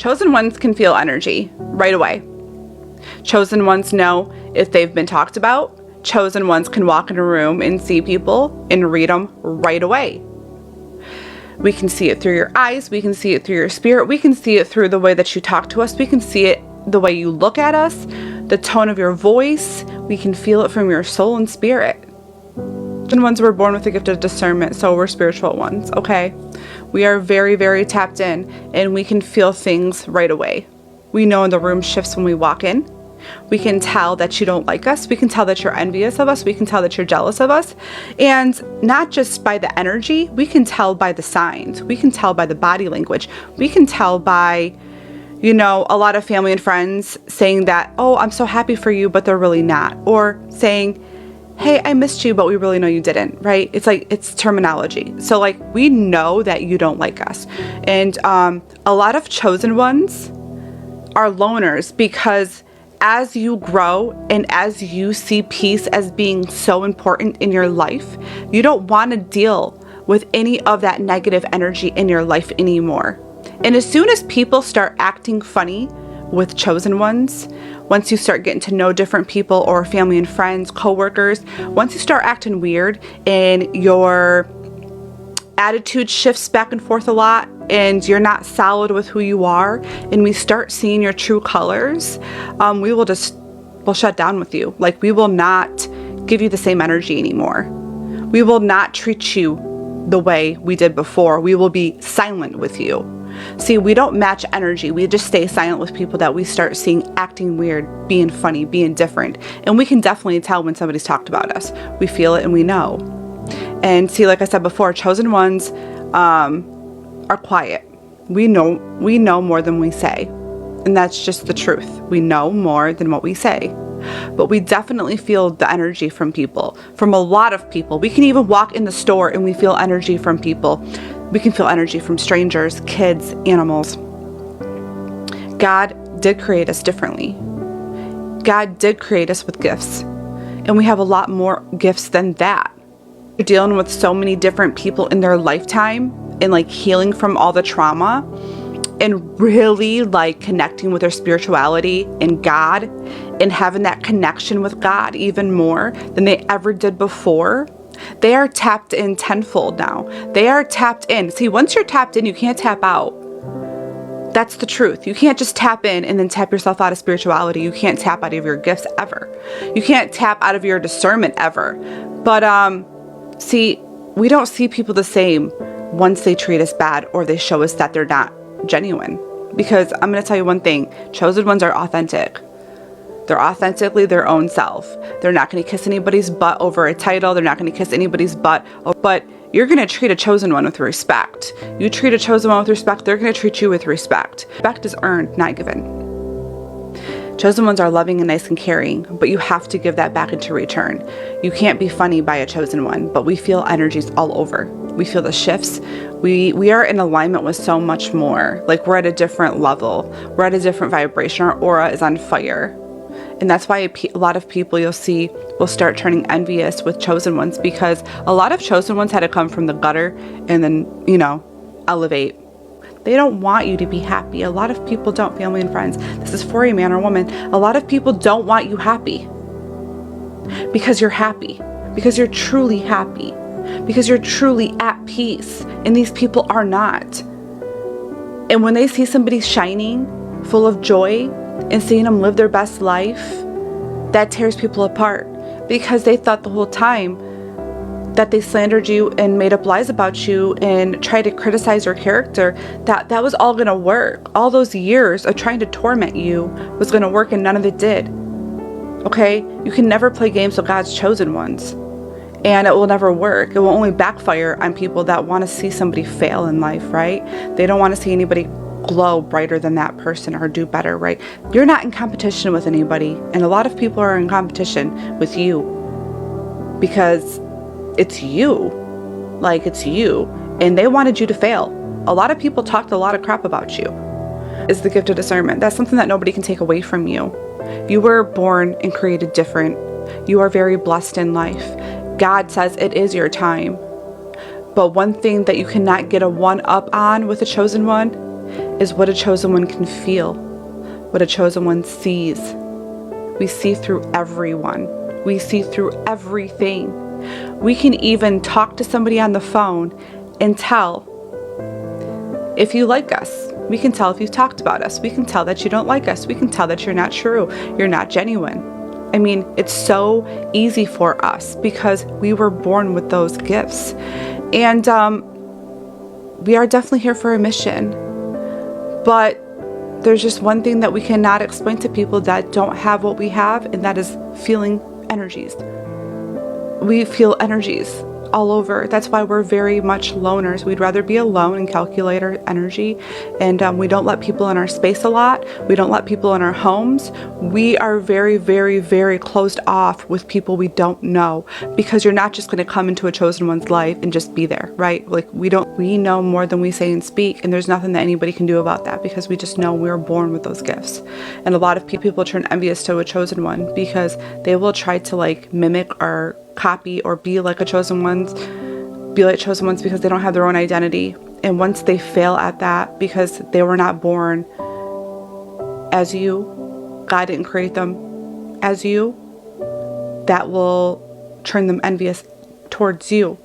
Chosen ones can feel energy right away. Chosen ones know if they've been talked about. Chosen ones can walk in a room and see people and read them right away. We can see it through your eyes. We can see it through your spirit. We can see it through the way that you talk to us. We can see it the way you look at us, the tone of your voice. We can feel it from your soul and spirit. Chosen ones were born with the gift of discernment, so we're spiritual ones, okay? We are very, very tapped in, and we can feel things right away. We know the room shifts when we walk in. We can tell that you don't like us. We can tell that you're envious of us. We can tell that you're jealous of us. And not just by the energy, we can tell by the signs. We can tell by the body language. We can tell by, a lot of family and friends saying that, oh, I'm so happy for you, but they're really not. Or saying, hey, I missed you, but we really know you didn't, right? It's terminology. So we know that you don't like us. And a lot of chosen ones are loners because as you grow and as you see peace as being so important in your life, you don't want to deal with any of that negative energy in your life anymore. And as soon as people start acting funny with chosen ones, once you start getting to know different people or family and friends, coworkers, once you start acting weird and your attitude shifts back and forth a lot and you're not solid with who you are, and we start seeing your true colors, we'll shut down with you. We will not give you the same energy anymore. We will not treat you the way we did before. We will be silent with you. See, we don't match energy. We just stay silent with people that we start seeing acting weird, being funny, being different. And we can definitely tell when somebody's talked about us. We feel it and we know. And see, like I said before, chosen ones are quiet. We know more than we say. And that's just the truth. We know more than what we say. But we definitely feel the energy from people, from a lot of people. We can even walk in the store and we feel energy from people. We can feel energy from strangers, kids, animals. God did create us differently. God did create us with gifts. And we have a lot more gifts than that. You're dealing with so many different people in their lifetime and healing from all the trauma and really connecting with their spirituality and God and having that connection with God even more than they ever did before. They are tapped in tenfold now. They are tapped in. See, once you're tapped in, you can't tap out. That's the truth. You can't just tap in and then tap yourself out of spirituality. You can't tap out of your gifts ever. You can't tap out of your discernment ever. But see, we don't see people the same once they treat us bad or they show us that they're not genuine. Because I'm going to tell you one thing. Chosen ones are authentic. They're authentically their own self. They're not going to kiss anybody's butt over a title. They're not going to kiss anybody's butt. But you're going to treat a chosen one with respect. You treat a chosen one with respect, they're going to treat you with respect. Respect is earned, not given. Chosen ones are loving and nice and caring, but you have to give that back into return. You can't be funny by a chosen one, but we feel energies all over. We feel the shifts. We are in alignment with so much more. We're at a different level. We're at a different vibration. Our aura is on fire. And that's why a lot of people you'll see will start turning envious with chosen ones, because a lot of chosen ones had to come from the gutter and then, elevate. They don't want you to be happy. A lot of people don't, family and friends. This is for a man or woman. A lot of people don't want you happy because you're happy, because you're truly happy, because you're truly at peace. And these people are not. And when they see somebody shining, full of joy, and seeing them live their best life, that tears people apart, because they thought the whole time that they slandered you and made up lies about you and tried to criticize your character, that was all going to work. All those years of trying to torment you was going to work, and none of it did. Okay? You can never play games with God's chosen ones, and it will never work. It will only backfire on people that want to see somebody fail in life, right? They don't want to see anybody glow brighter than that person or do better, right? You're not in competition with anybody, and a lot of people are in competition with you because it's you. It's you, and they wanted you to fail. A lot of people talked a lot of crap about you. It's the gift of discernment. That's something that nobody can take away from you. You were born and created different. You are very blessed in life. God says it is your time. But one thing that you cannot get a one-up on with a chosen one is what a chosen one can feel, what a chosen one sees. We see through everyone. We see through everything. We can even talk to somebody on the phone and tell if you like us. We can tell if you've talked about us. We can tell that you don't like us. We can tell that you're not true. You're not genuine. I mean, it's so easy for us because we were born with those gifts. And we are definitely here for a mission. But there's just one thing that we cannot explain to people that don't have what we have, and that is feeling energies. We feel energies all over. That's why we're very much loners. We'd rather be alone and calculate our energy. And we don't let people in our space a lot. We don't let people in our homes. We are very, very, very closed off with people we don't know, because you're not just going to come into a chosen one's life and just be there, right? Like we know more than we say and speak. And there's nothing that anybody can do about that, because we just know we were born with those gifts. And a lot of people turn envious to a chosen one because they will try to like mimic or copy or be like chosen ones because they don't have their own identity. And once they fail at that because they were not born as you, God didn't create them as you, that will turn them envious towards you.